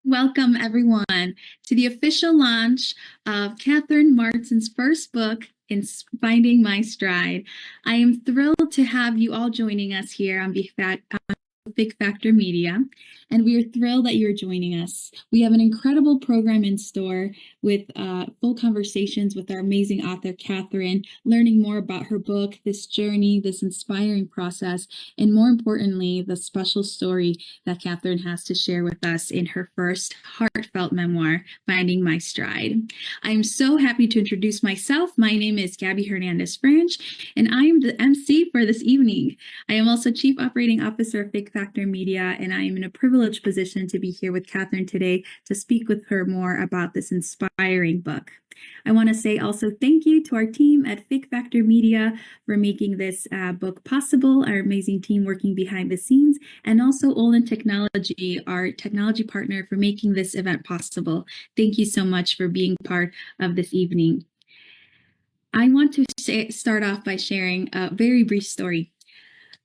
Welcome, everyone, to the official launch of Catherine Martin's first book, in Finding My Stride. I am thrilled to have you all joining us here on Big Factor Media, and we are thrilled that you're joining us. We have an incredible program in store with full conversations with our amazing author, Catherine, learning more about her book, this journey, this inspiring process, and more importantly, the special story that Catherine has to share with us in her first heartfelt memoir, Finding My Stride. I am so happy to introduce myself. My name is Gabby Hernandez-Franch, and I am the MC for this evening. I am also Chief Operating Officer of Big Factor Media, and I am in a privileged position to be here with Catherine today to speak with her more about this inspiring book. I want to say also thank you to our team at Big Factor Media for making this book possible, our amazing team working behind the scenes, and also Olin Technology, our technology partner, for making this event possible. Thank you so much for being part of this evening. I want to start off by sharing a very brief story.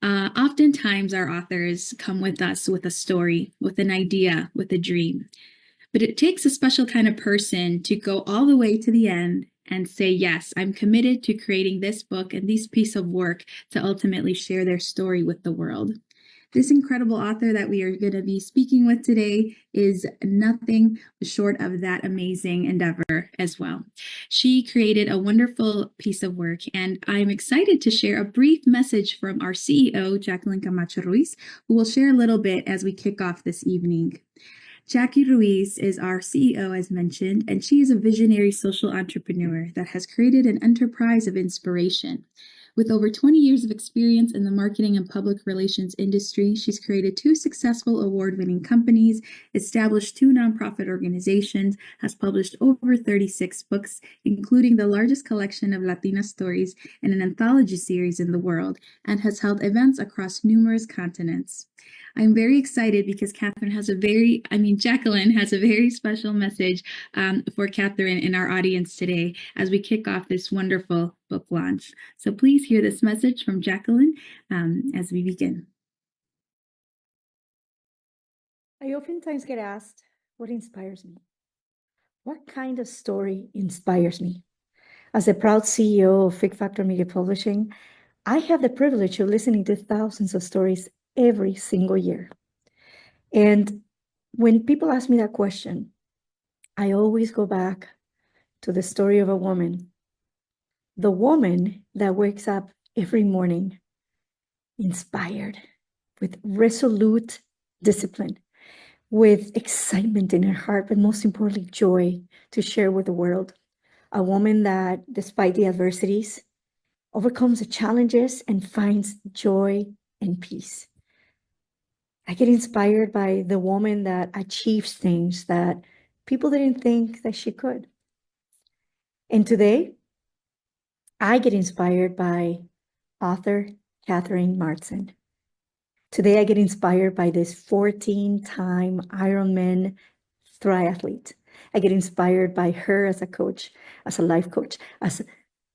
Oftentimes our authors come with us with a story, with an idea, with a dream. But it takes a special kind of person to go all the way to the end and say, yes, I'm committed to creating this book and this piece of work to ultimately share their story with the world. This incredible author that we are going to be speaking with today is nothing short of that amazing endeavor as well. She created a wonderful piece of work, and I'm excited to share a brief message from our CEO, Jacqueline Camacho Ruiz, who will share a little bit as we kick off this evening. Jackie Ruiz is our CEO, as mentioned, and she is a visionary social entrepreneur that has created an enterprise of inspiration. With over 20 years of experience in the marketing and public relations industry, she's created 2 successful award-winning companies, established 2 nonprofit organizations, has published over 36 books, including the largest collection of Latina stories in an anthology series in the world, and has held events across numerous continents. I'm very excited because Jacqueline has a very special message for Catherine in our audience today as we kick off this wonderful book launch. So please hear this message from Jacqueline as we begin. I oftentimes get asked, what inspires me? What kind of story inspires me? As the proud CEO of Big Factor Media Publishing, I have the privilege of listening to thousands of stories every single year. And when people ask me that question, I always go back to the story of a woman, the woman that wakes up every morning inspired, with resolute discipline, with excitement in her heart, but most importantly, joy to share with the world. A woman that, despite the adversities, overcomes the challenges and finds joy and peace. I get inspired by the woman that achieves things that people didn't think that she could. And today, I get inspired by author Catherine Martin. Today, I get inspired by this 14-time Ironman triathlete. I get inspired by her as a coach, as a life coach, as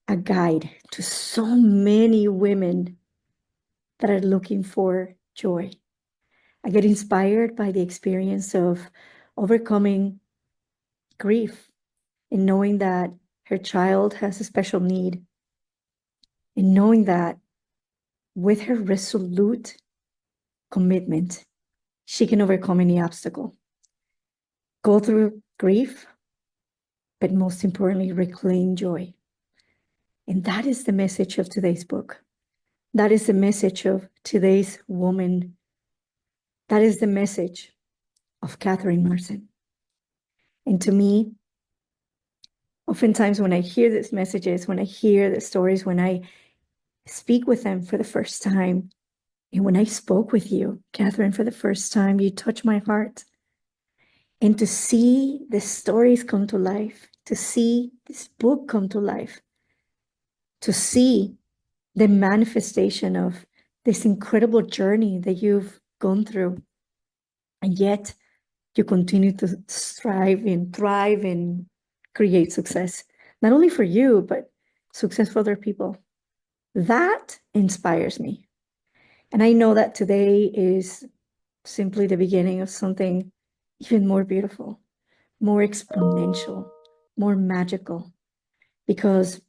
a guide to so many women that are looking for joy. I get inspired by the experience of overcoming grief and knowing that her child has a special need, and knowing that with her resolute commitment, she can overcome any obstacle, go through grief, but most importantly, reclaim joy. And that is the message of today's book. That is the message of today's woman. That is the message of Catherine Martin. And to me, oftentimes when I hear these messages, when I hear the stories, when I speak with them for the first time, and when I spoke with you, Catherine, for the first time, you touched my heart. And to see the stories come to life, to see this book come to life, to see the manifestation of this incredible journey that you've gone through, and yet you continue to strive and thrive and create success, not only for you, but success for other people. That inspires me. And I know that today is simply the beginning of something even more beautiful, more exponential, more magical, because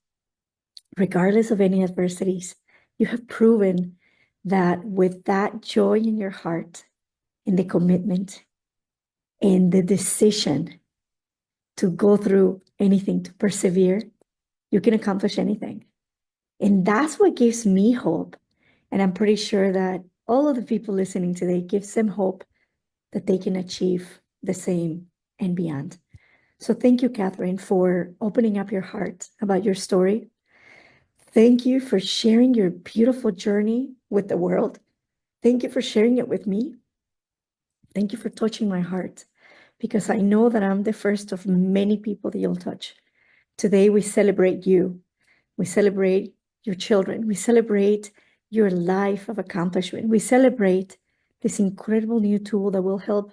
regardless of any adversities, you have proven that with that joy in your heart and the commitment and the decision to go through anything, to persevere, you can accomplish anything. And that's what gives me hope. And I'm pretty sure that all of the people listening today gives them hope that they can achieve the same and beyond. So thank you, Catherine, for opening up your heart about your story. Thank you for sharing your beautiful journey with the world. Thank you for sharing it with me. Thank you for touching my heart, because I know that I'm the first of many people that you'll touch. Today, we celebrate you. We celebrate your children. We celebrate your life of accomplishment. We celebrate this incredible new tool that will help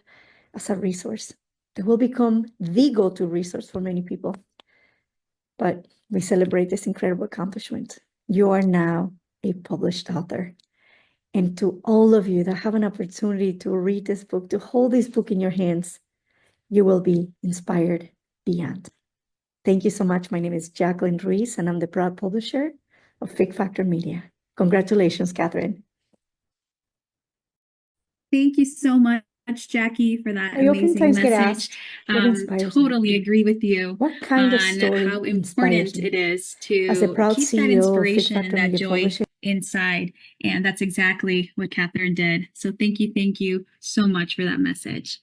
as a resource, that will become the go-to resource for many people. But we celebrate this incredible accomplishment. You are now a published author. And to all of you that have an opportunity to read this book, to hold this book in your hands, you will be inspired beyond. Thank you so much. My name is Jacqueline Ruiz, and I'm the proud publisher of Fig Factor Media. Congratulations, Catherine. Thank you so much, Jackie, for that I amazing oftentimes get message. asked what inspires me. Totally agree with you What kind of on story how inspires important me? it is As the to proud keep that CEO of Fig inspiration and Factor that Media joy Publishing, inside. And that's exactly what Catherine did. So thank you so much for that message.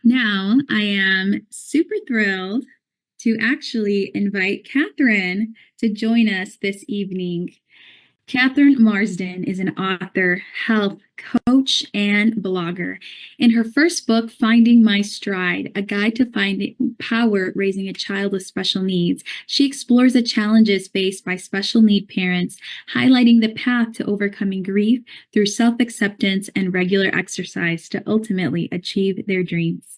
Now, I am super thrilled to actually invite Catherine to join us this evening. Catherine Marsden is an author, health coach, and blogger. In her first book, Finding My Stride, A Guide to Finding Power Raising a Child with Special Needs, she explores the challenges faced by special need parents, highlighting the path to overcoming grief through self-acceptance and regular exercise to ultimately achieve their dreams.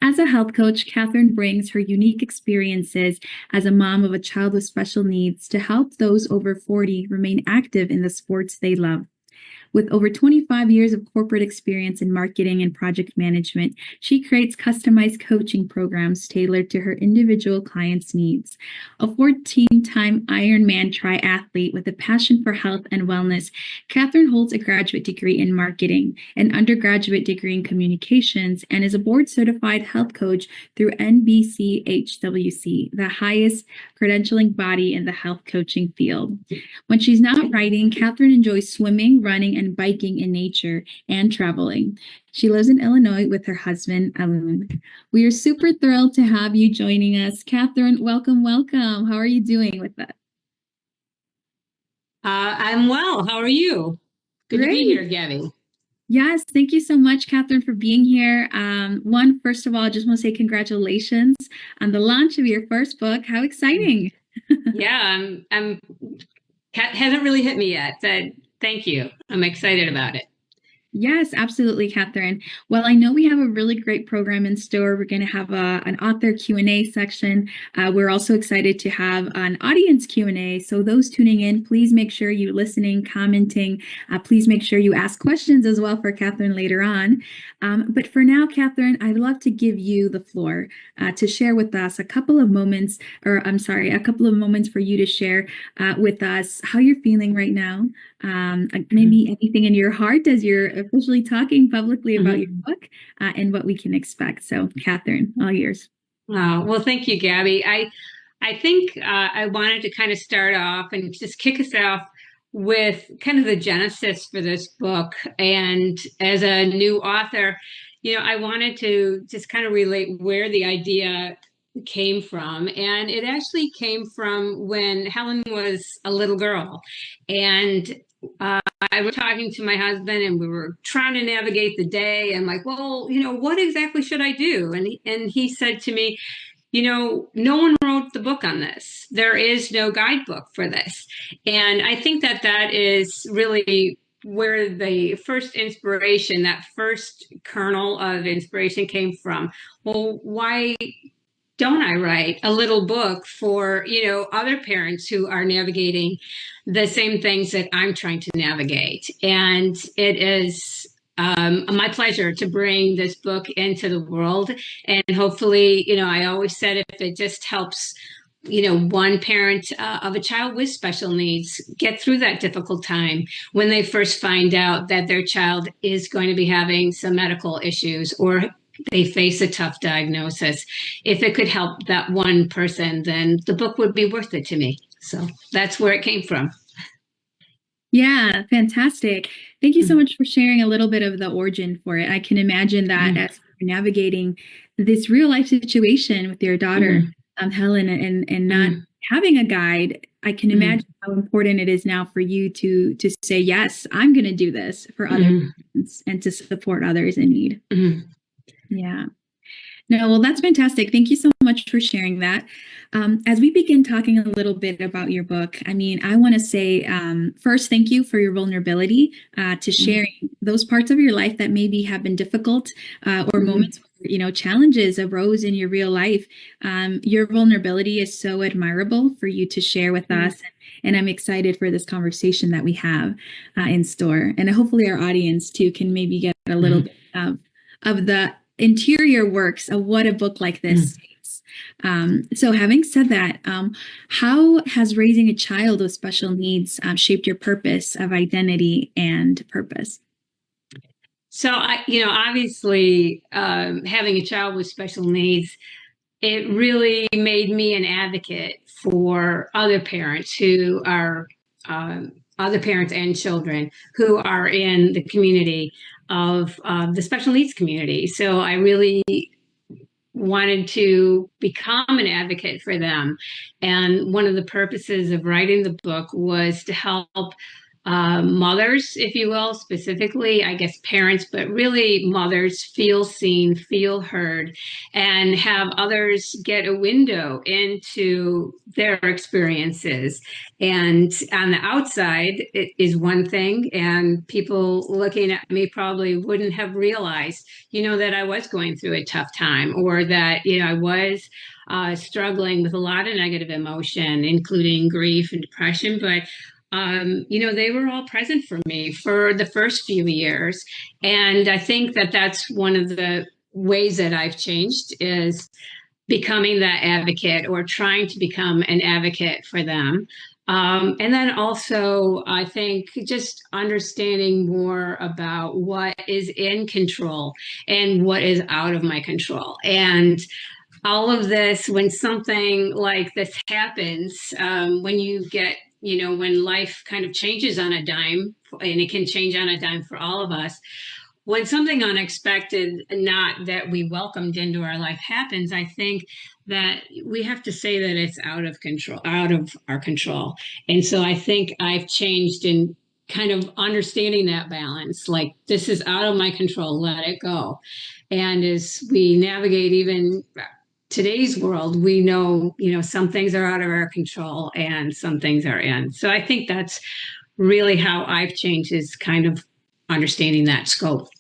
As a health coach, Catherine brings her unique experiences as a mom of a child with special needs to help those over 40 remain active in the sports they love. With over 25 years of corporate experience in marketing and project management, she creates customized coaching programs tailored to her individual clients' needs. A 14-time Ironman triathlete with a passion for health and wellness, Catherine holds a graduate degree in marketing, an undergraduate degree in communications, and is a board-certified health coach through NBCHWC, the highest credentialing body in the health coaching field. When she's not writing, Catherine enjoys swimming, running, and biking in nature and traveling. She lives in Illinois with her husband, Alun. We are super thrilled to have you joining us. Catherine, welcome. How are you doing with that? I'm well. How are you? Good to be here, Gabby. Yes, thank you so much, Catherine, for being here. First of all, I just want to say congratulations on the launch of your first book. How exciting! Yeah, hasn't really hit me yet. Thank you. I'm excited about it. Yes, absolutely, Catherine. Well, I know we have a really great program in store. We're going to have an author Q&A section. We're also excited to have an audience Q&A. So those tuning in, please make sure you're listening, commenting. Please make sure you ask questions as well for Catherine later on. But for now, Catherine, I'd love to give you the floor to share with us a couple of moments for you to share with us how you're feeling right now. Maybe anything in your heart as you're officially talking publicly about your book and what we can expect. So, Catherine, all yours. Oh, well, thank you, Gabby. I think I wanted to kind of start off and just kick us off with kind of the genesis for this book. And as a new author, I wanted to just kind of relate where the idea came from. And it actually came from when Helen was a little girl. And I was talking to my husband and we were trying to navigate the day. And like, well, what exactly should I do? And he said to me, no one wrote the book on this. There is no guidebook for this. And I think that is really where the first inspiration, that first kernel of inspiration came from. Well, why don't I write a little book for, other parents who are navigating the same things that I'm trying to navigate? And it is my pleasure to bring this book into the world. And hopefully, I always said if it just helps, one parent of a child with special needs get through that difficult time when they first find out that their child is going to be having some medical issues or they face a tough diagnosis. If it could help that one person, then the book would be worth it to me. So that's where it came from. Yeah, fantastic. Thank you so much for sharing a little bit of the origin for it. I can imagine that as you're navigating this real life situation with your daughter, Helen, and not having a guide, I can imagine how important it is now for you to say, yes, I'm going to do this for other parents and to support others in need. Yeah. No, well, that's fantastic. Thank you so much for sharing that. As we begin talking a little bit about your book, I mean, I want to say first, thank you for your vulnerability to sharing those parts of your life that maybe have been difficult or moments where, challenges arose in your real life. Your vulnerability is so admirable for you to share with us. And I'm excited for this conversation that we have in store. And hopefully our audience, too, can maybe get a little bit of the interior works of what a book like this states. So having said that, how has raising a child with special needs shaped your purpose of identity and purpose? So, obviously, having a child with special needs, it really made me an advocate for other parents who are other parents and children who are in the community of the special needs community. So I really wanted to become an advocate for them. And one of the purposes of writing the book was to help mothers, if you will, specifically, I guess parents, but really mothers feel seen, feel heard, and have others get a window into their experiences. And on the outside, it is one thing, and people looking at me probably wouldn't have realized, that I was going through a tough time, or that, I was struggling with a lot of negative emotion, including grief and depression. But they were all present for me for the first few years. And I think that that's one of the ways that I've changed is becoming that advocate or trying to become an advocate for them. And then also, I think just understanding more about what is in control and what is out of my control. And all of this, when something like this happens, when you get when life kind of changes on a dime, and it can change on a dime for all of us, when something unexpected, not that we welcomed into our life happens, I think that we have to say that it's out of our control. And so I think I've changed in kind of understanding that balance, like this is out of my control, let it go. And as we navigate even today's world, we know, some things are out of our control and some things are in. So I think that's really how I've changed, is kind of understanding that scope.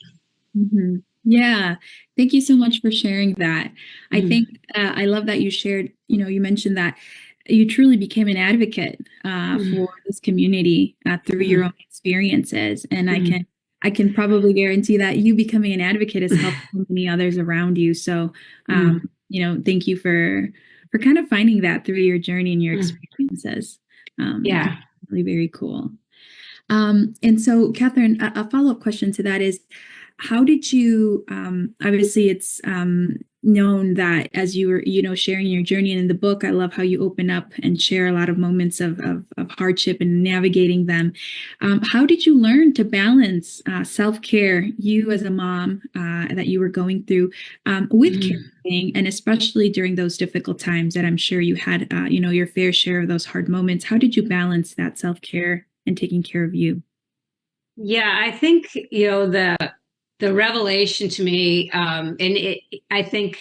Yeah. Thank you so much for sharing that. I think I love that you shared, you mentioned that you truly became an advocate for this community through your own experiences. And I can probably guarantee that you becoming an advocate has helped so many others around you. So, thank you for kind of finding that through your journey and your experiences. Really very cool. And so, Catherine, a follow-up question to that is, how did you, obviously it's known that as you were, sharing your journey in the book, I love how you open up and share a lot of moments of hardship and navigating them. How did you learn to balance self-care, you as a mom that you were going through with caregiving, and especially during those difficult times that I'm sure you had, your fair share of those hard moments? How did you balance that self-care and taking care of you? Yeah, I think, the revelation to me, I think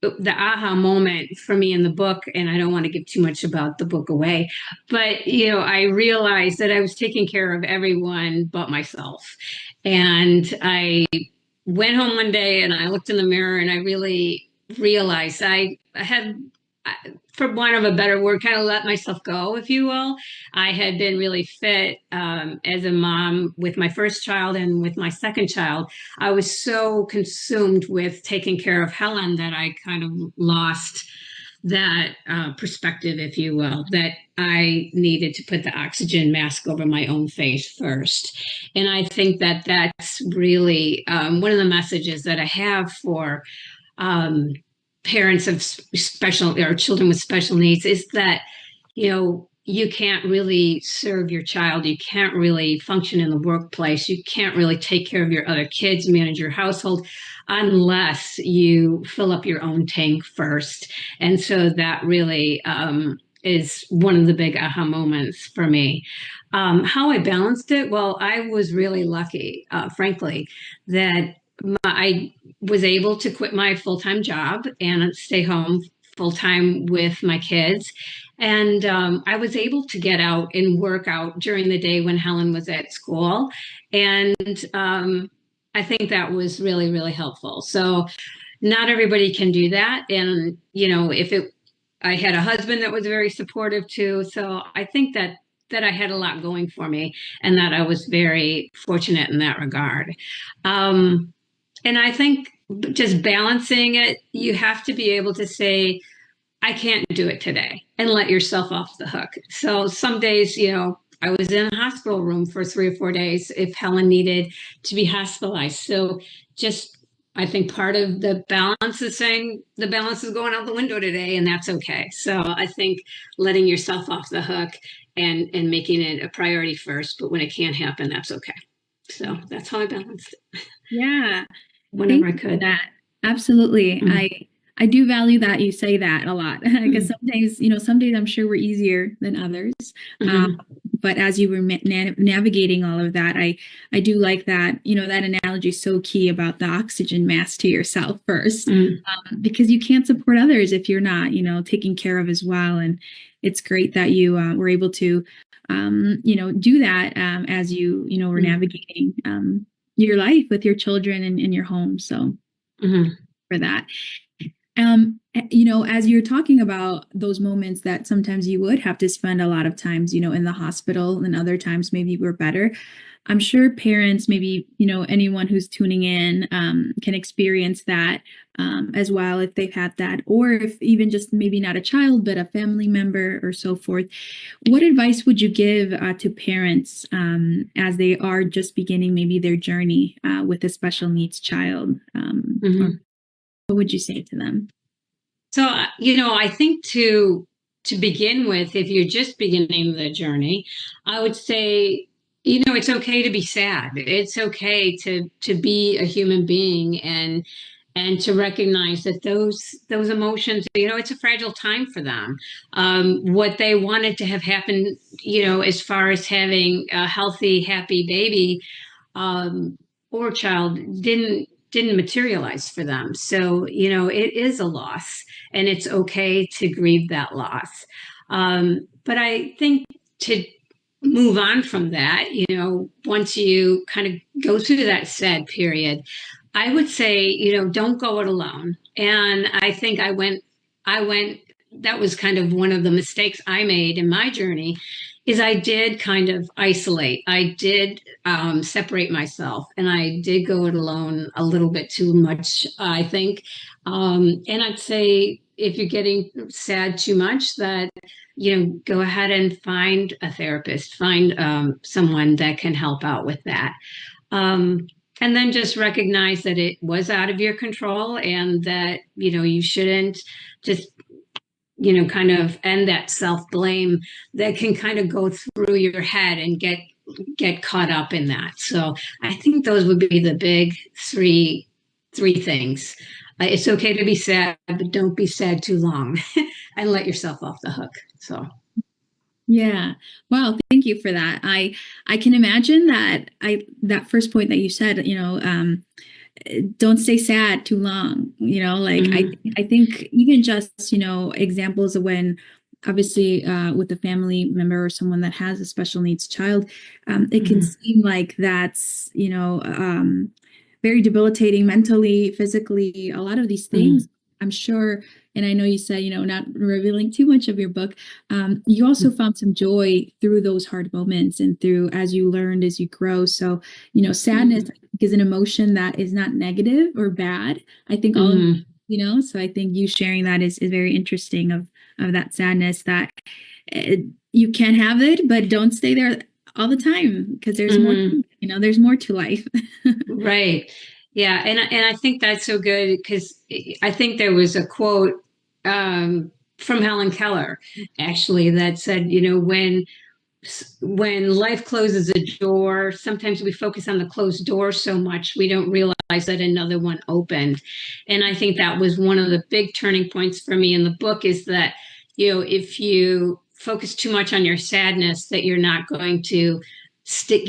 the aha moment for me in the book, and I don't want to give too much about the book away, but, I realized that I was taking care of everyone but myself. And I went home one day and I looked in the mirror and I really realized I had for want of a better word, kind of let myself go, if you will. I had been really fit as a mom with my first child and with my second child. I was so consumed with taking care of Helen that I kind of lost that perspective, if you will, that I needed to put the oxygen mask over my own face first. And I think that that's really one of the messages that I have for um, parents of special or children with special needs is that, you can't really serve your child. You can't really function in the workplace. You can't really take care of your other kids, manage your household unless you fill up your own tank first. And so that really is one of the big aha moments for me. How I balanced it? Well, I was really lucky, frankly, that I was able to quit my full-time job and stay home full-time with my kids. And I was able to get out and work out during the day when Helen was at school. And I think that was really, really helpful. So not everybody can do that. And, I had a husband that was very supportive too. So I think that I had a lot going for me and that I was very fortunate in that regard. And I think just balancing it, you have to be able to say, I can't do it today and let yourself off the hook. So some days, I was in a hospital room for 3 or 4 days if Helen needed to be hospitalized. So just, I think part of the balance is saying the balance is going out the window today, and that's okay. So I think letting yourself off the hook and making it a priority first, but when it can't happen, that's okay. So that's how I balanced it. Yeah. Whenever I Thank you for could. that. Absolutely. I do value that you say that a lot because some days, some days I'm sure we're easier than others. But as you were navigating all of that, I do like that, that analogy is so key about the oxygen mask to yourself first, because you can't support others if you're not, taking care of as well. And it's great that you were able to, do that as you, were navigating your life with your children and in your home. So for that. As you're talking about those moments that sometimes you would have to spend a lot of times, in the hospital and other times maybe we're better. I'm sure parents, maybe, anyone who's tuning in can experience that as well if they've had that, or if even just maybe not a child, but a family member or so forth. What advice would you give to parents as they are just beginning maybe their journey with a special needs child? Or what would you say to them? So, I think to begin with, if you're just beginning the journey, I would say, it's okay to be sad. It's okay to be a human being and to recognize that those emotions, it's a fragile time for them. What they wanted to have happen, as far as having a healthy, happy baby or child didn't materialize for them. So, it is a loss and it's okay to grieve that loss. But I think to move on from that, once you kind of go through that sad period, I would say, don't go it alone. And I think I went, that was kind of one of the mistakes I made in my journey is I did kind of isolate. I did separate myself and I did go it alone a little bit too much, I think. And I'd say if you're getting sad too much, that, go ahead and find a therapist, find someone that can help out with that. And then just recognize that it was out of your control and that, you shouldn't just kind of end that self-blame that can kind of go through your head and get caught up in that. So I think those would be the big three things. It's okay to be sad, but don't be sad too long and let yourself off the hook. So. Yeah. Wow. Thank you for that. I can imagine that first point that you said, don't stay sad too long, I think even just, examples of when obviously with a family member or someone that has a special needs child, it can seem like that's, very debilitating mentally, physically, a lot of these things. I'm sure, and I know you said, not revealing too much of your book, you also found some joy through those hard moments and through as you learned, as you grow. So, sadness is an emotion that is not negative or bad. I think so I think you sharing that is very interesting of that sadness that you can have it, but don't stay there all the time because there's more, there's more to life. Right. Yeah. And I think that's so good because I think there was a quote from Helen Keller actually that said, when life closes a door, sometimes we focus on the closed door so much we don't realize that another one opened. And I think that was one of the big turning points for me in the book is that, if you focus too much on your sadness, that you're not going to stick,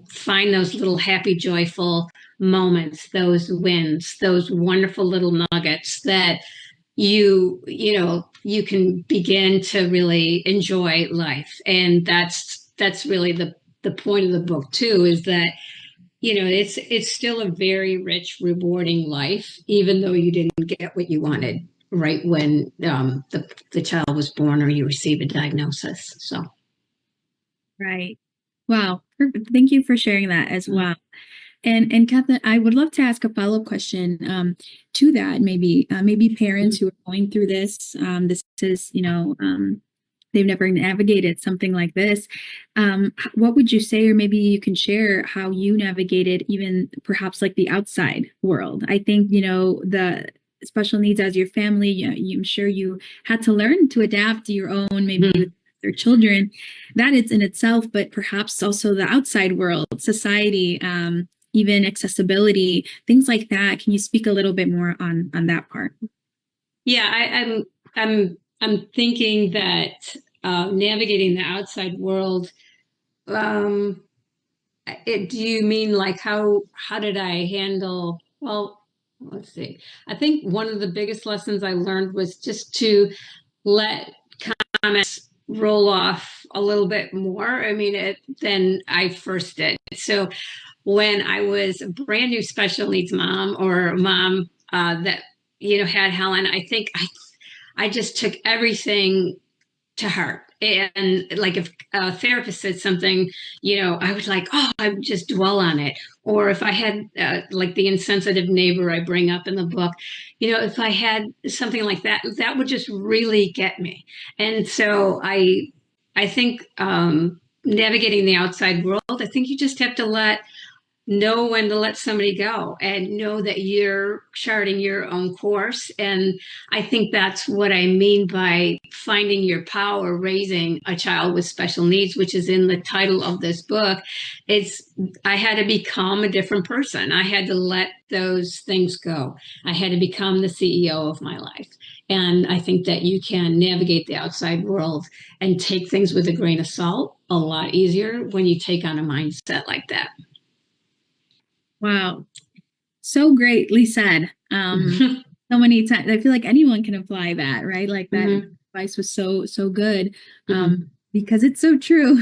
find those little happy, joyful moments, those wins, those wonderful little nuggets that you can begin to really enjoy life. And that's really the point of the book too, is that it's still a very rich, rewarding life, even though you didn't get what you wanted right when the child was born or you received a diagnosis. So Right. Wow. Perfect. Thank you for sharing that as well. And Catherine, I would love to ask a follow-up question to that. Maybe parents who are going through this. This is, they've never navigated something like this. What would you say, or maybe you can share how you navigated even perhaps like the outside world? I think the special needs as your family. I'm sure you had to learn to adapt to your own maybe. With their children, that is in itself, but perhaps also the outside world, society, even accessibility, things like that. Can you speak a little bit more on that part? Yeah, I'm thinking that navigating the outside world. Do you mean like how did I handle? Well, let's see. I think one of the biggest lessons I learned was just to let comments roll off a little bit more. I mean, than I first did. So when I was a brand new special needs mom or a mom that had Helen, I think I just took everything to heart. And like if a therapist said something, I was like, oh, I would just dwell on it. Or if I had like the insensitive neighbor I bring up in the book, if I had something like that, that would just really get me. And so I think navigating the outside world, I think you just have to know when to let somebody go and know that you're charting your own course. And I think that's what I mean by finding your power raising a child with special needs, which is in the title of this book. I had to become a different person. I had to let those things go. I had to become the CEO of my life. And I think that you can navigate the outside world and take things with a grain of salt a lot easier when you take on a mindset like that. Wow. So greatly said. So many times I feel like anyone can apply that, right? Like that advice was so good. Because it's so true.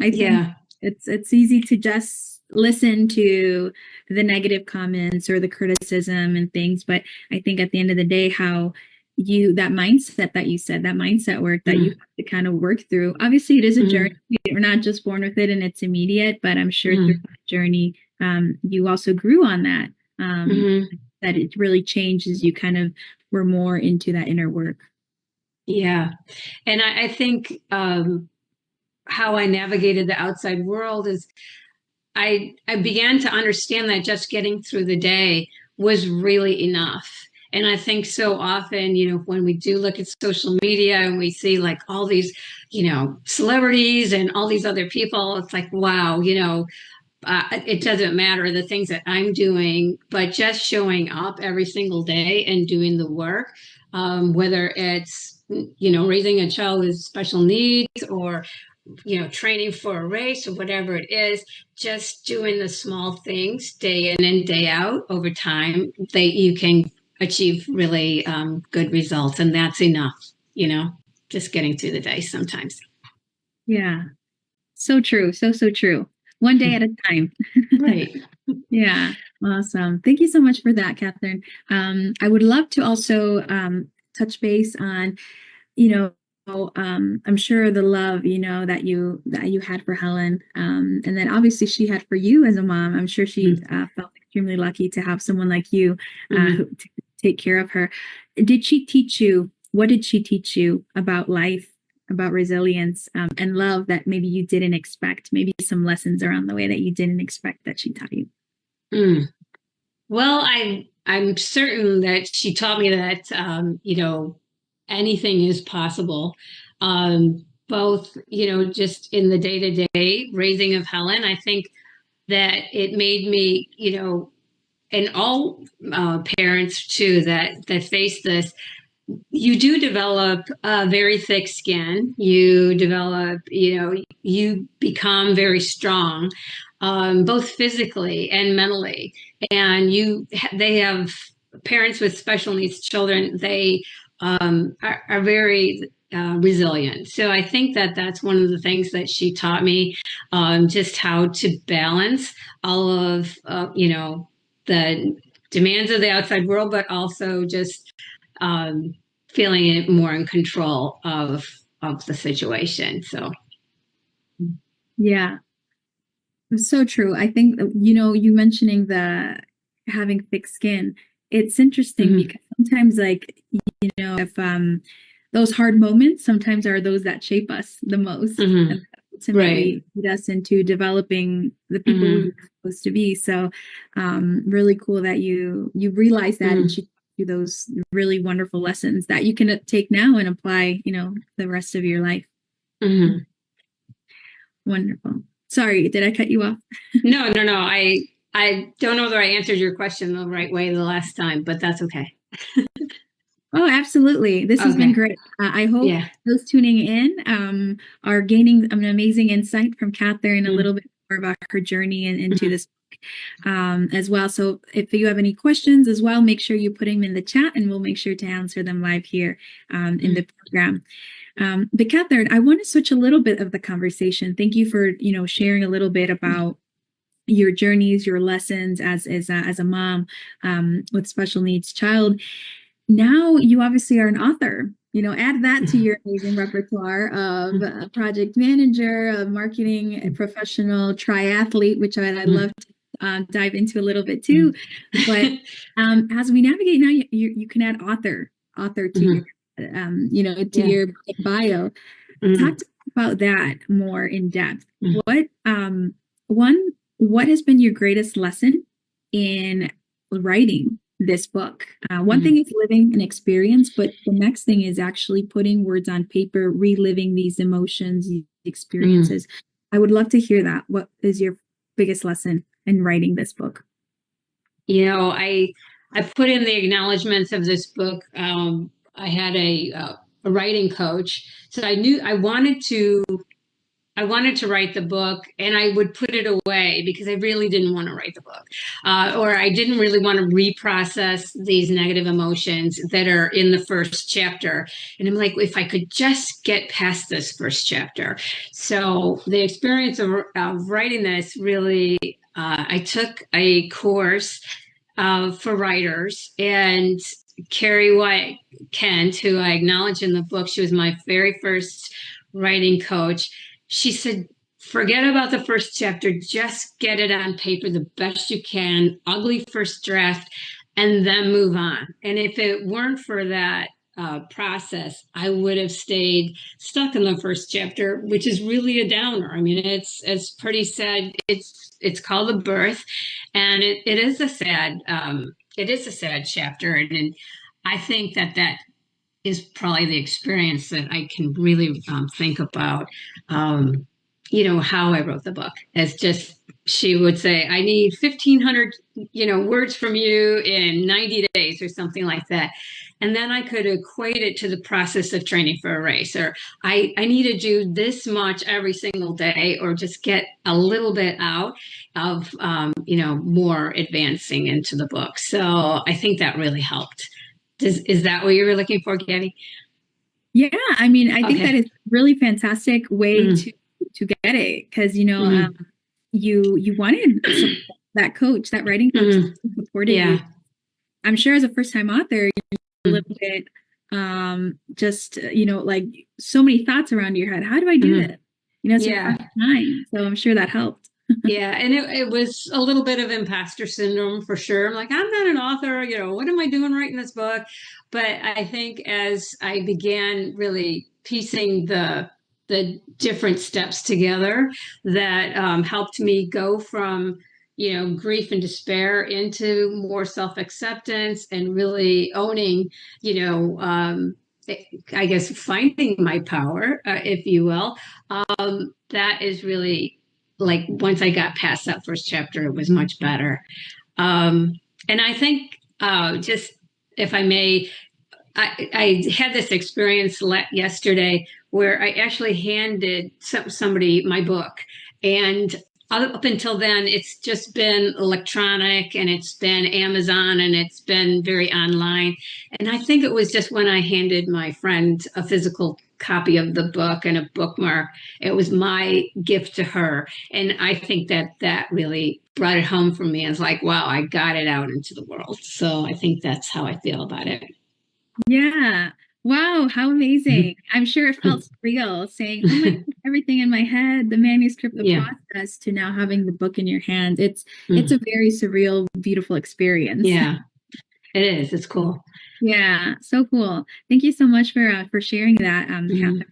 I think it's easy to just listen to the negative comments or the criticism and things, but I think at the end of the day, how that mindset that you said, that mindset work that you have to kind of work through. Obviously, it is a journey. We're not just born with it and it's immediate, but I'm sure through that journey, you also grew on that. That it really changed as you kind of were more into that inner work. Yeah. And I think how I navigated the outside world is I began to understand that just getting through the day was really enough. And I think so often, when we do look at social media and we see like all these, celebrities and all these other people, it's like, wow, it doesn't matter the things that I'm doing, but just showing up every single day and doing the work, whether it's, raising a child with special needs or, training for a race or whatever it is, just doing the small things day in and day out over time, you can achieve really good results. And that's enough, just getting through the day sometimes. Yeah. So true. So true. one day at a time. Right. Yeah, awesome. Thank you so much for that, Catherine. I would love to also touch base on, you know, I'm sure the love, that you had for Helen, and then obviously she had for you as a mom. I'm sure she felt extremely lucky to have someone like you to take care of her. Did she teach you? What did she teach you about life, about resilience, and love that maybe you didn't expect? Maybe some lessons around the way that you didn't expect that she taught you. Mm. Well, I'm certain that she taught me that anything is possible. Both, just in the day-to-day raising of Helen, I think that it made me, and all parents too that face this, you do develop a very thick skin. You develop, you become very strong, both physically and mentally. And they have parents with special needs children. They are very resilient. So I think that that's one of the things that she taught me, just how to balance all of, the demands of the outside world, but also just feeling it more in control of the situation. So Yeah, it's so true. I think, you mentioning the having thick skin, it's interesting because sometimes, like, if those hard moments sometimes are those that shape us the most and ultimately lead us into developing the people we're supposed to be. So really cool that you realize that and she taught you those really wonderful lessons that you can take now and apply, the rest of your life. Wonderful. Sorry, did I cut you off? No. I don't know whether I answered your question the right way the last time, but that's okay. Oh, absolutely. This has been great. I hope those tuning in are gaining an amazing insight from Catherine, a little bit more about her journey into this book as well. So if you have any questions as well, make sure you put them in the chat and we'll make sure to answer them live here in the program. But Catherine, I want to switch a little bit of the conversation. Thank you for, sharing a little bit about your journeys, your lessons as a mom with special needs child. Now you obviously are an author. Add that to your amazing repertoire of a project manager, a marketing professional, triathlete, which I'd love to dive into a little bit too. But as we navigate now, you can add author to your to your bio. Talk about that more in depth. What has been your greatest lesson in writing this book? One thing is living an experience, but the next thing is actually putting words on paper, reliving these emotions, these experiences. I would love to hear that. What is your biggest lesson in writing this book? I put in the acknowledgments of this book. I had a writing coach, so I knew I wanted to write the book, and I would put it away because I really didn't want to write the book, or I didn't really want to reprocess these negative emotions that are in the first chapter. And I'm like, if I could just get past this first chapter. So the experience of writing this really, I took a course for writers, and Carrie White Kent, who I acknowledge in the book, she was my very first writing coach. She said, forget about the first chapter, just get it on paper the best you can, ugly first draft, and then move on. And if it weren't for that process, I would have stayed stuck in the first chapter, which is really a downer. I mean, it's pretty sad. It's called The Birth, and it is a sad chapter. And I think that is probably the experience that I can really think about, how I wrote the book. As just, she would say, I need 1,500, words from you in 90 days or something like that. And then I could equate it to the process of training for a race, or I need to do this much every single day, or just get a little bit out of, more advancing into the book. So I think that really helped. Is that what you were looking for, Gabby? Yeah, I mean, I think that is really fantastic way to get it, because you wanted that coach, that writing coach Mhm. that supported Yeah. you. I'm sure as a first-time author, a Mhm. little bit just like so many thoughts around your head. How do I do Mhm. this? It's your Yeah. first time, so I'm sure that helped. Yeah, and it was a little bit of imposter syndrome for sure. I'm like, I'm not an author, what am I doing writing this book? But I think as I began really piecing the different steps together, that helped me go from grief and despair into more self-acceptance and really owning, I guess finding my power, if you will. That is really like once I got past that first chapter, it was much better. Um, and I think just if I may, I had this experience yesterday where I actually handed somebody my book, and up until then, it's just been electronic and it's been Amazon and it's been very online. And I think it was just when I handed my friend a physical copy of the book and a bookmark, it was my gift to her. And I think that really brought it home for me. It's like, wow, I got it out into the world. So I think that's how I feel about it. Yeah. Wow, how amazing. I'm sure it felt real saying, oh my, everything in my head, the manuscript, the Yeah. process to now having the book in your hand. It's Mm. a very surreal, beautiful experience. Yeah, it is. It's cool. Yeah, so cool. Thank you so much for sharing that, Mhm.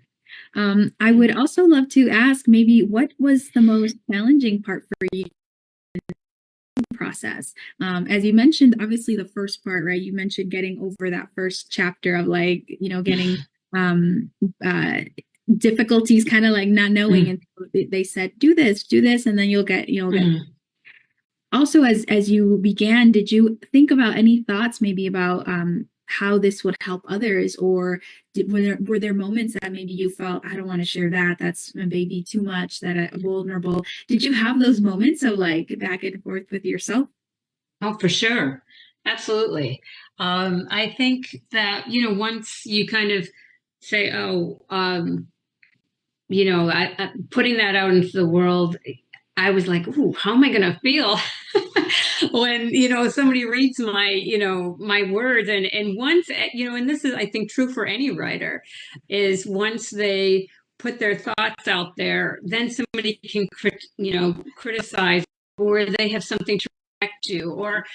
Catherine. I would also love to ask maybe what was the most challenging part for you process? As you mentioned, obviously the first part, right? You mentioned getting over that first chapter of getting um uh difficulties, kind of like not knowing, Mm. and they said do this, and then you'll get Mm. also as you began, did you think about any thoughts maybe about how this would help others, or were there moments that maybe you felt, I don't want to share that, that's maybe too much, that vulnerable? Did you have those moments of like back and forth with yourself? Oh, for sure. Absolutely. I think that, once you kind of say, oh, putting that out into the world, I was like, ooh, how am I going to feel when, somebody reads my words? And once, and this is, I think, true for any writer, is once they put their thoughts out there, then somebody can, criticize, or they have something to react to, or,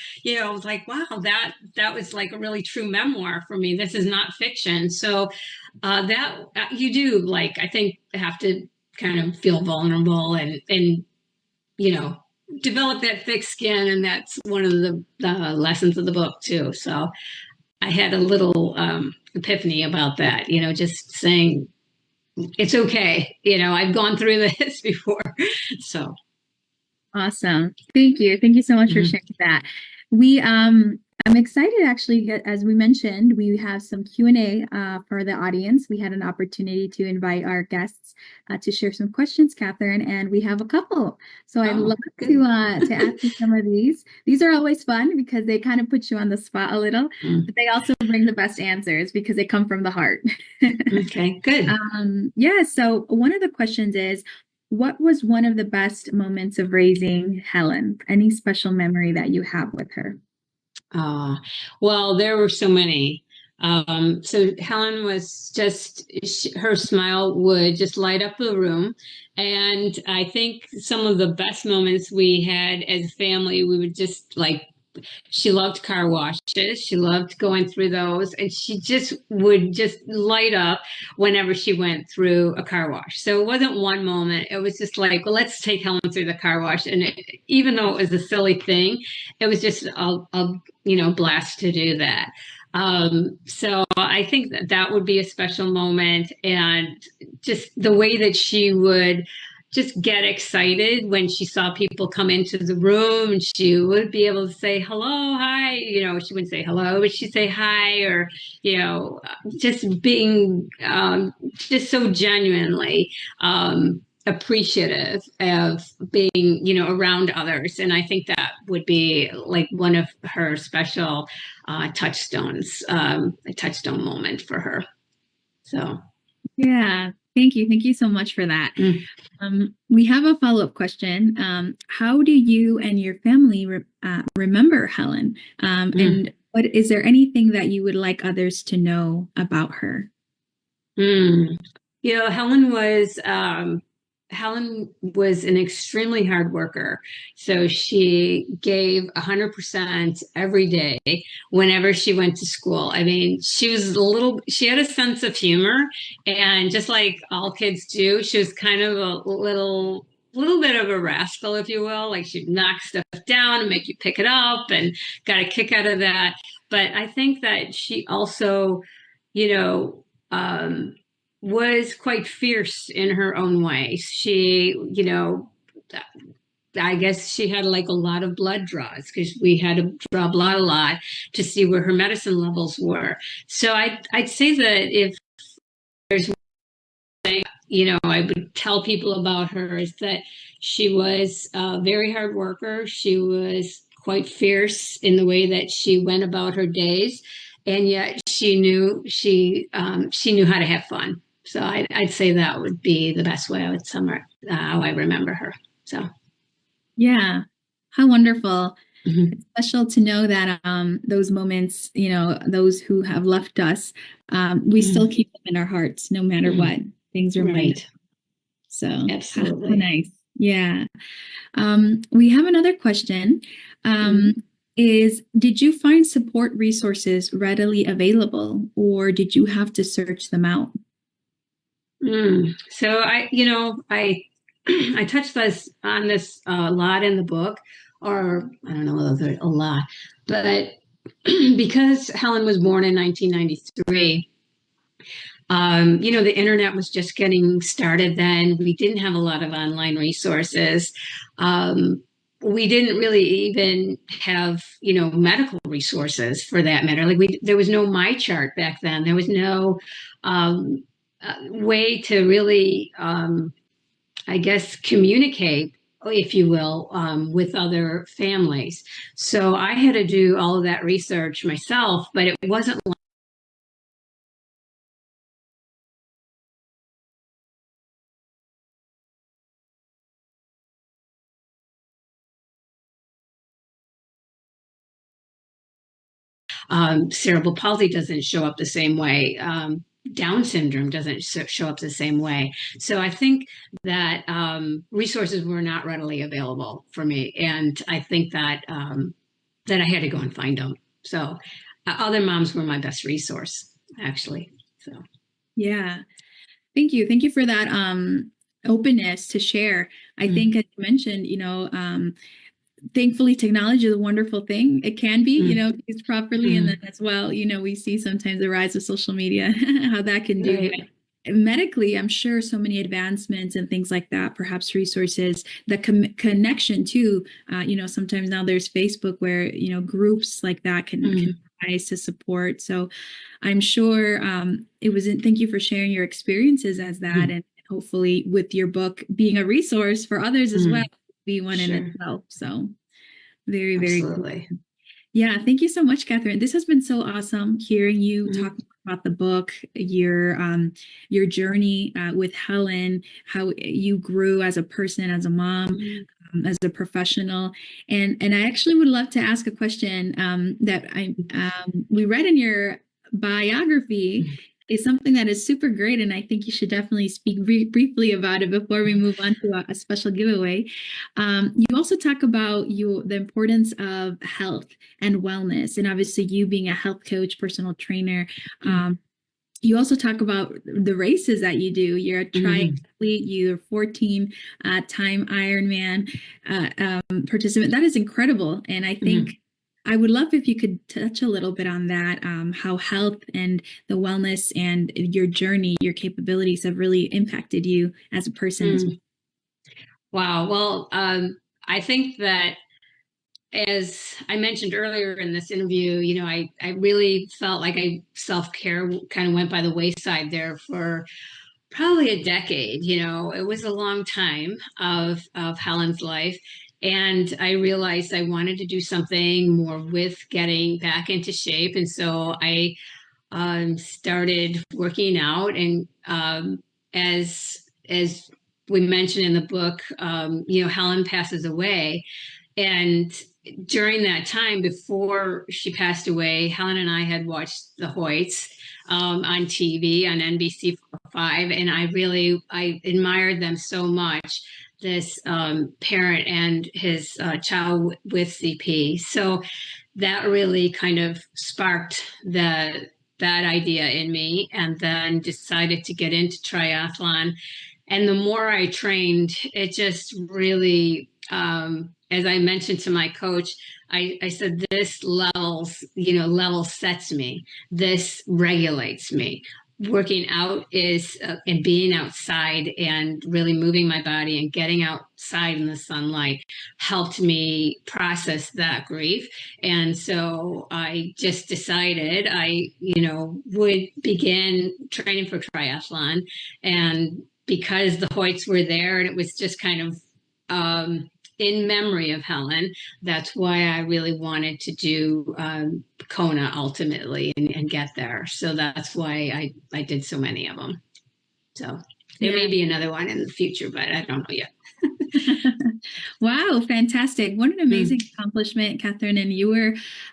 like, wow, that was like a really true memoir for me. This is not fiction. So that you do, like, I think, have to kind of feel vulnerable and you know develop that thick skin, and that's one of the lessons of the book too. So I had a little epiphany about that, just saying it's okay, I've gone through this before. So Awesome. Thank you so much for mhm. sharing that. We I'm excited actually, as we mentioned, we have some Q&A for the audience. We had an opportunity to invite our guests to share some questions, Catherine, and we have a couple. So I'd Oh, love good. to ask you some of these. These are always fun because they kind of put you on the spot a little, but they also bring the best answers because they come from the heart. Okay, good. Yeah, so one of the questions is, what was one of the best moments of raising Helen? Any special memory that you have with her? Well, there were so many. So Helen was just, her smile would just light up the room. And I think some of the best moments we had as a family, we would just like, she loved car washes. She loved going through those, and she just would just light up whenever she went through a car wash. So it wasn't one moment. It was just like, well, let's take Helen through the car wash. And even though it was a silly thing, it was just a blast to do that. So I think that would be a special moment, and just the way that she would just get excited when she saw people come into the room, and she would be able to say hello, hi. She wouldn't say hello, but she'd say hi, or just being just so genuinely appreciative of being around others. And I think that would be like one of her special touchstones, a touchstone moment for her. So Yeah, Thank you. Thank you so much for that. Mm. We have a follow-up question. How do you and your family remember Helen? And what is there anything that you would like others to know about her? Mm. You know, Helen was an extremely hard worker. So she gave 100% every day whenever she went to school. I mean, she had a sense of humor, and just like all kids do, she was kind of a little bit of a rascal, if you will. Like she'd knock stuff down and make you pick it up and got a kick out of that. But I think that she also, you know, was quite fierce in her own way. She, I guess she had like a lot of blood draws because we had to draw blood a lot to see where her medicine levels were. So I'd say that if there's one thing, I would tell people about her is that she was a very hard worker. She was quite fierce in the way that she went about her days, and yet she knew how to have fun. So I'd say that would be the best way I would summarize how I remember her. So Yeah, how wonderful. mhm. It's special to know that those moments, those who have left us, we still keep them in our hearts no matter what things are made. Right. So how Absolutely. nice. Yeah. We have another question. Did you find support resources readily available, or did you have to search them out? So I I touched on this a lot in the book, or I don't know whether a lot, but because Helen was born in 1993, the internet was just getting started then. We didn't have a lot of online resources. We didn't really even have, medical resources for that matter. There was no MyChart back then. There was no way to really, I guess, communicate, if you will, with other families. So I had to do all of that research myself, but it wasn't cerebral palsy doesn't show up the same way. Down syndrome doesn't show up the same way. So I think that resources were not readily available for me, and I think that that I had to go and find them. So other moms were my best resource, actually. So Yeah. Thank you. Thank you for that openness to share. I think, as you mentioned, thankfully technology is a wonderful thing. It can be, used properly. And then as well, we see sometimes the rise of social media, how that can do. Right. Medically, I'm sure so many advancements and things like that, perhaps resources, the connection to, sometimes now there's Facebook where, groups like that can rise to support. So I'm sure thank you for sharing your experiences as that. And hopefully with your book being a resource for others as well, be one in itself. So very, very cool. Yeah. Thank you so much, Catherine. This has been so awesome hearing you talk about the book, your journey with Helen, how you grew as a person, as a mom, as a professional. And I actually would love to ask a question that we read in your biography. Is something that is super great, and I think you should definitely speak briefly about it before we move on to a special giveaway. You also talk about the importance of health and wellness, and obviously you being a health coach, personal trainer. You also talk about the races that you do. You're a triathlete. You're 14-time Ironman participant. That is incredible, and I think. I would love if you could touch a little bit on that, how health and the wellness and your journey, your capabilities have really impacted you as a person. As well. Wow. Well, I think that, as I mentioned earlier in this interview, I really felt like self-care kind of went by the wayside there for probably a decade. It was a long time of Helen's life. And I realized I wanted to do something more with getting back into shape. And so I started working out and as we mentioned in the book, Helen passes away. And during that time, before she passed away, Helen and I had watched The Hoyts on TV on NBC5, and I admired them so much. This parent and his child with CP. So that really kind of sparked that idea in me, and then decided to get into triathlon. And the more I trained, it just really, as I mentioned to my coach, I said, this level sets me. This regulates me. Working out is and being outside and really moving my body and getting outside in the sunlight helped me process that grief. And so I just decided I, would begin training for triathlon. And because the Hoyts were there and it was just kind of in memory of Helen, that's why I really wanted to do Kona ultimately and get there. So that's why I did so many of them. So there may be another one in the future, but I don't know yet. Wow, fantastic. What an amazing accomplishment, Catherine. And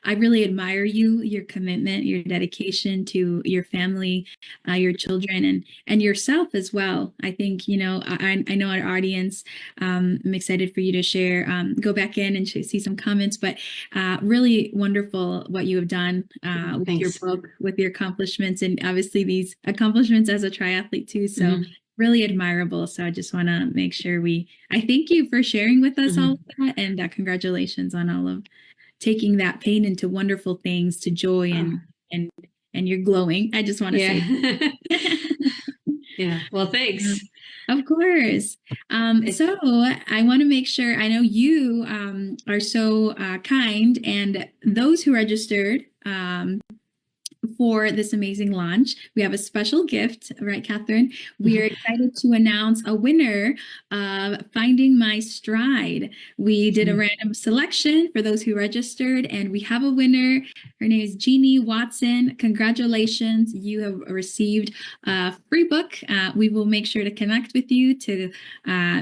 I really admire you, your commitment, your dedication to your family, your children, and yourself as well. I think, I know our audience, I'm excited for you to share, go back in and see some comments, but really wonderful what you have done with your book, with your accomplishments, and obviously these accomplishments as a triathlete too. So really admirable. So I just want to make sure I thank you for sharing with us all of that, and congratulations on all of taking that pain into wonderful things, to joy, and you're glowing. I just want to say. Yeah. Well, thanks. Of course. So I want to make sure, I know you are so kind, and those who registered for this amazing launch, we have a special gift, right, Catherine? We are excited to announce a winner of Finding My Stride. We did a random selection for those who registered, and we have a winner. Her name is Jeannie Watson. Congratulations. You have received a free book. We will make sure to connect with you to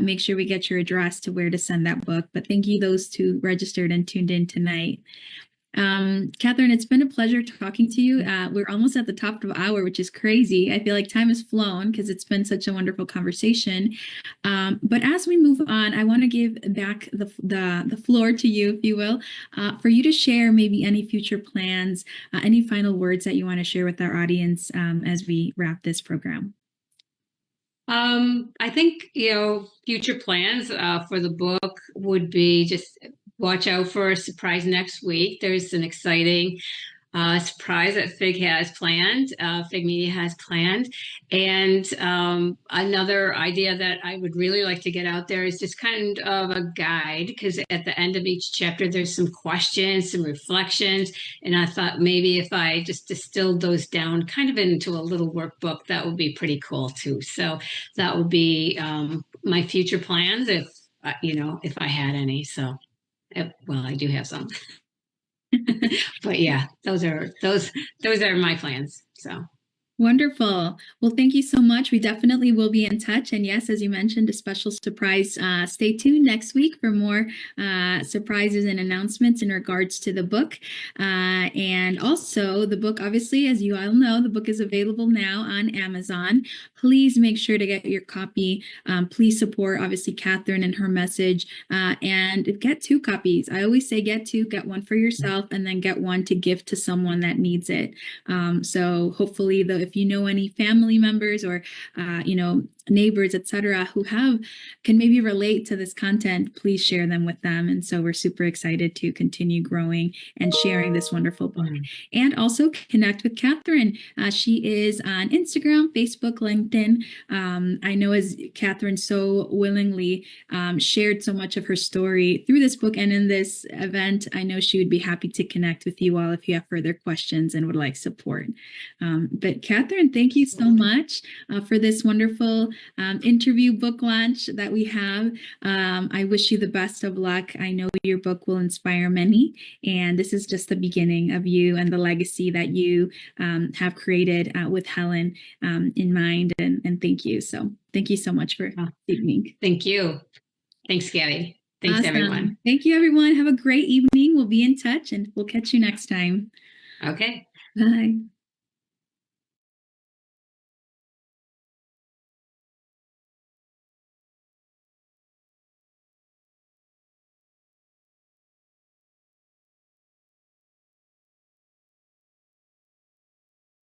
make sure we get your address to where to send that book. But thank you, those who registered and tuned in tonight. Catherine, it's been a pleasure talking to you. We're almost at the top of the hour, which is crazy. I feel like time has flown because it's been such a wonderful conversation. But as we move on, I want to give back the floor to you, if you will, for you to share maybe any future plans, any final words that you want to share with our audience as we wrap this program. I think, future plans for the book would be just watch out for a surprise next week. There's an exciting surprise that Fig Media has planned. And another idea that I would really like to get out there is just kind of a guide, because at the end of each chapter, there's some questions, some reflections. And I thought maybe if I just distilled those down kind of into a little workbook, that would be pretty cool too. So that would be my future plans if I had any. So, well, I do have some. But yeah, those are my plans. So wonderful. Well, thank you so much. We definitely will be in touch. And yes, as you mentioned, a special surprise. Stay tuned next week for more surprises and announcements in regards to the book. And also the book, obviously, as you all know, the book is available now on Amazon. Please make sure to get your copy. Please support, obviously, Catherine and her message, and get 2 copies. I always say get 2, get one for yourself, and then get one to give to someone that needs it. So hopefully if you know any family members or, neighbors, etc., who can maybe relate to this content, please share them with them. And so we're super excited to continue growing and sharing this wonderful book. And also connect with Catherine. She is on Instagram, Facebook, LinkedIn. I know as Catherine so willingly shared so much of her story through this book and in this event, I know she would be happy to connect with you all if you have further questions and would like support. But Catherine, thank you so much for this wonderful interview book launch that we have. I wish you the best of luck. I know your book will inspire many, and this is just the beginning of you and the legacy that you have created with Helen in mind. And thank you. So thank you so much for speaking. Thank you. Thanks, Gabby. Thanks, Awesome. everyone. Thank you, everyone. Have a great evening. We'll be in touch and we'll catch you next time. Okay. Bye.